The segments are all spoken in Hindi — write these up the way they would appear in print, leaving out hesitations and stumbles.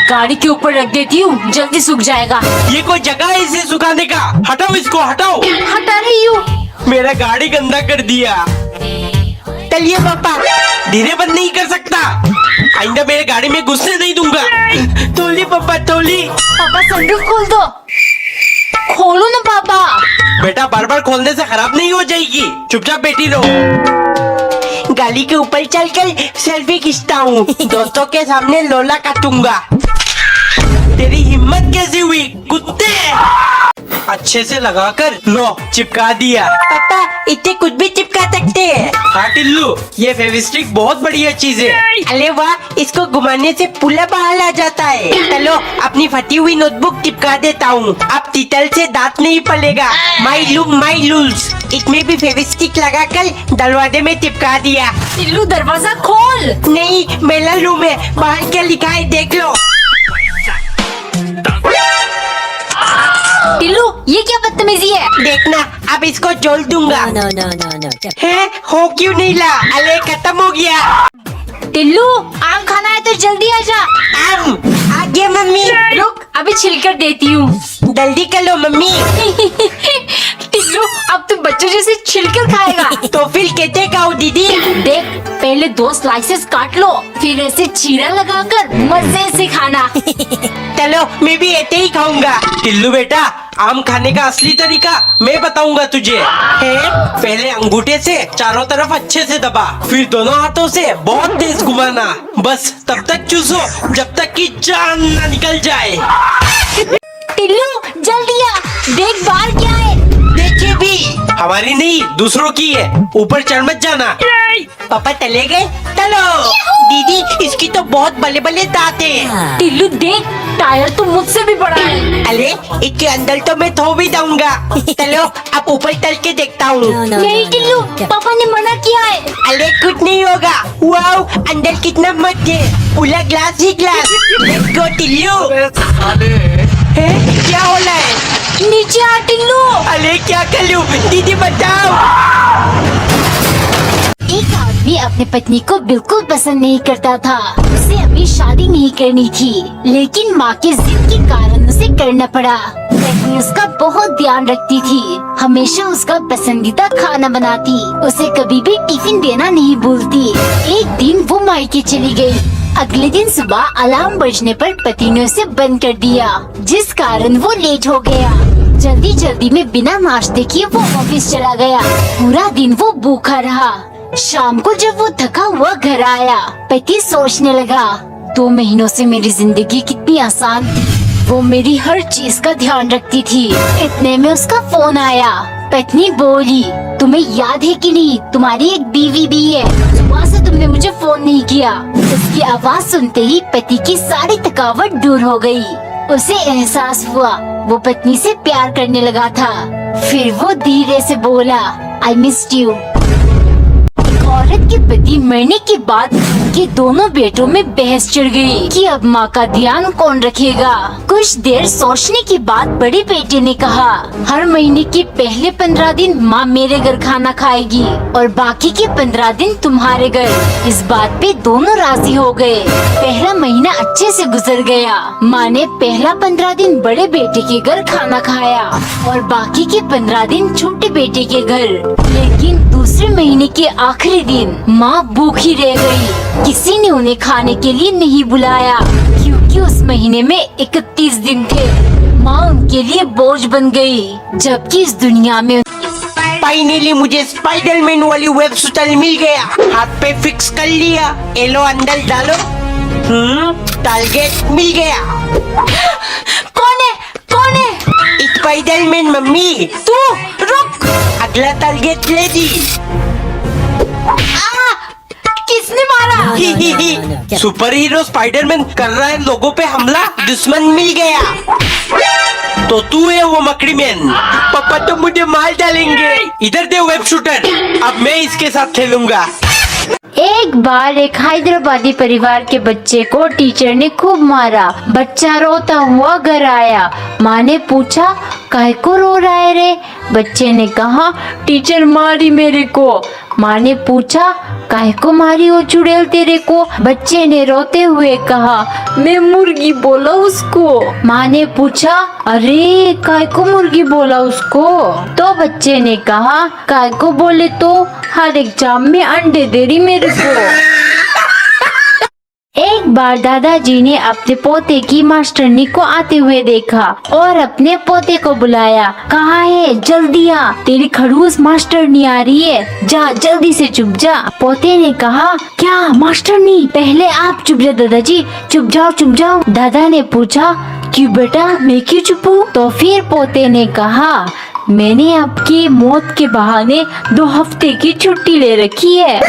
गाड़ी के ऊपर रख देती हूँ, जल्दी सूख जाएगा। ये कोई जगह है इसे सुखाने का? हटाओ इसको, हटाओ। हटा रही हूँ। मेरा गाड़ी गंदा कर दिया। चलिए पापा, धीरे बंद नहीं कर सकता। आइंदा मेरे गाड़ी में घुसने नहीं दूंगा। तोली पापा, तोली। पापा सनरूफ खोल दो। खोलो ना पापा। बेटा बार बार खोलने से खराब नहीं हो जाएगी, चुपचाप बैठी रहो। गाड़ी के ऊपर चलकर सेल्फी खींचता हूँ, दोस्तों के सामने लोला काटूंगा। तेरी हिम्मत कैसी हुई कुत्ते? अच्छे से लगाकर लो, चिपका दिया। पापा इतने कुछ भी चिपका सकते हैं? हाँ टिल्लू, ये फेविस्टिक बहुत बढ़िया चीज है। अरे वाह, इसको घुमाने से पुला बाहर आ जाता है। चलो अपनी फटी हुई नोटबुक चिपका देता हूँ, अब तितल से दांत नहीं पलेगा। माई लुक माई रूल्स। इसमें भी फेविस्टिक लगाकर दरवाजे में चिपका दिया। टिल्लू दरवाजा खोल। नहीं, मेरा रूम है, बाहर क्या लिखा है देख लो। टिल्लू ये क्या बदतमीजी है? देखना, अब इसको जोड़ दूंगा। है हो क्यों नहीं ला? अरे खत्म हो गया। टिल्लू आम खाना है तो जल्दी आ जा। आम आ गया मम्मी। रुक, अभी छिलकर देती हूँ। जल्दी कर लो मम्मी। टिल्लू अब तू बच्चों जैसे छिलकर खाएगा। तो फिर कहते खाओ दीदी। देख, पहले 2 स्लाइसेस काट लो, फिर ऐसे चीरा लगाकर मजे से खाना। चलो मैं भी ऐसे ही खाऊंगा। टिल्लू बेटा, आम खाने का असली तरीका मैं बताऊंगा तुझे। है पहले अंगूठे से चारों तरफ अच्छे से दबा, फिर दोनों हाथों से बहुत तेज घुमाना। बस तब तक चूसो जब तक कि जान न निकल जाए। टिल्लू जल्दी आ, देख बाहर क्या है। देखिए भी, हमारी नहीं दूसरों की है। ऊपर चढ़ मत जाना। पापा चले गए? चलो दीदी, इसकी तो बहुत बड़े बड़े दांत हैं। टिल्लू देख, टायर तो मुझसे भी बड़ा है। अरे इसके अंदर तो मैं थो भी दूंगा। चलो अब ऊपर चल के देखता हूँ। नहीं टिल्लू, पापा ने मना किया है। अरे कुछ नहीं होगा। वाओ, अंदर कितना मस्त है, पूरा glass he glass. Let's go Tillu. है क्या हो रहा है? नीचे आ टिल्लू। अरे क्या कर लूं? दीदी बचाओ। एक आदमी अपनी पत्नी को बिल्कुल पसंद नहीं करता था। उसे अभी शादी नहीं करनी थी, लेकिन माँ के जिद के कारण उसे करना पड़ा। पत्नी उसका बहुत ध्यान रखती थी, हमेशा उसका पसंदीदा खाना बनाती, उसे कभी भी टिफिन देना नहीं भूलती। एक दिन वो मायके चली गई। अगले दिन सुबह अलार्म बजने पर पति ने उसे बंद कर दिया, जिस कारण वो लेट हो गया। जल्दी जल्दी में बिना नाश्ते किए वो ऑफिस चला गया। पूरा दिन वो भूखा रहा। शाम को जब वो थका हुआ घर आया, पति सोचने लगा, 2 महीनों से मेरी जिंदगी कितनी आसान थी। वो मेरी हर चीज का ध्यान रखती थी। इतने में उसका फोन आया। पत्नी बोली, तुम्हें याद है कि नहीं, तुम्हारी एक बीवी भी है, सुबह से तुमने मुझे फोन नहीं किया। उसकी आवाज सुनते ही पति की सारी थकावट दूर हो गई। उसे एहसास हुआ वो पत्नी से प्यार करने लगा था। फिर वो धीरे से बोला, आई मिस्ड यू। औरत के पति मरने के बाद के दोनों बेटों में बहस चढ़ गई कि अब माँ का ध्यान कौन रखेगा। कुछ देर सोचने के बाद बड़े बेटे ने कहा, हर महीने के पहले 15 दिन माँ मेरे घर खाना खाएगी और बाकी के 15 दिन तुम्हारे घर। इस बात पे दोनों राजी हो गए। पहला महीना अच्छे से गुजर गया। माँ ने पहला 15 दिन बड़े बेटे के घर खाना खाया और बाकी के 15 दिन छोटे बेटे के घर। लेकिन दूसरे महीने के आखिरी दिन माँ भूखी रह गई। किसी ने उन्हें खाने के लिए नहीं बुलाया, क्योंकि उस महीने में 31 दिन थे। माँ उनके लिए बोझ बन गई, जबकि इस दुनिया में फाइनली मुझे स्पाइडरमैन वाली वेब सूटर मिल गया। हाथ पे फिक्स कर लिया। एलो अंदर डालो। टारगेट मिल गया। कौन है? कौन है? Spiderman mummy. तू रुक। अगला टारगेट रेडी। किसने मारा? सुपर हीरो स्पाइडरमैन कर रहा है लोगों पे हमला। दुश्मन मिल गया। तो तू है वो मकड़ी मैन। पापा तो मुझे मार डालेंगे। इधर दे वेब शूटर, अब मैं इसके साथ खेलूंगा। एक बार एक हैदराबादी परिवार के बच्चे को टीचर ने खूब मारा। बच्चा रोता हुआ घर आया। माँ ने पूछा, काहे को रो रहा है रे? बच्चे ने कहा, टीचर मारी मेरे को। माँ ने पूछा, काहे को मारी हो चुड़ैल तेरे को? बच्चे ने रोते हुए कहा, मैं मुर्गी बोला उसको। माँ ने पूछा, अरे काय को मुर्गी बोला उसको? तो बच्चे ने कहा, काय को बोले तो हर एग्जाम में अंडे दे रही मेरे को। एक बार दादाजी ने अपने पोते की मास्टरनी को आते हुए देखा और अपने पोते को बुलाया। कहा है, जल्दी आ, तेरी खड़ूस मास्टरनी आ रही है, जा जल्दी से चुप जा। पोते ने कहा, क्या मास्टरनी? पहले आप चुप जाओ दादाजी, चुप जाओ चुप जाओ। दादा ने पूछा, क्यों बेटा, मैं क्यों चुप हूँ? तो फिर पोते ने कहा, मैंने आपकी मौत के बहाने 2 हफ्ते की छुट्टी ले रखी है।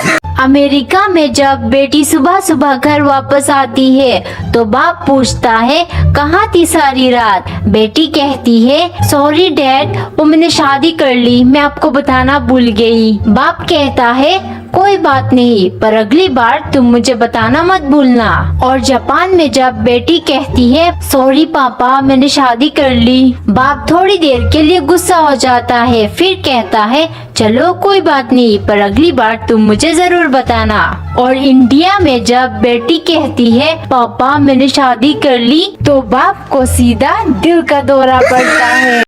अमेरिका में जब बेटी सुबह सुबह घर वापस आती है तो बाप पूछता है, कहाँ थी सारी रात? बेटी कहती है, सॉरी डैड, वो मैंने शादी कर ली, मैं आपको बताना भूल गई। बाप कहता है, कोई बात नहीं, पर अगली बार तुम मुझे बताना मत भूलना। और जापान में जब बेटी कहती है, सॉरी पापा, मैंने शादी कर ली, बाप थोड़ी देर के लिए गुस्सा हो जाता है, फिर कहता है, चलो कोई बात नहीं, पर अगली बार तुम मुझे जरूर बताना। और इंडिया में जब बेटी कहती है, पापा मैंने शादी कर ली, तो बाप को सीधा दिल का दौरा पड़ता है।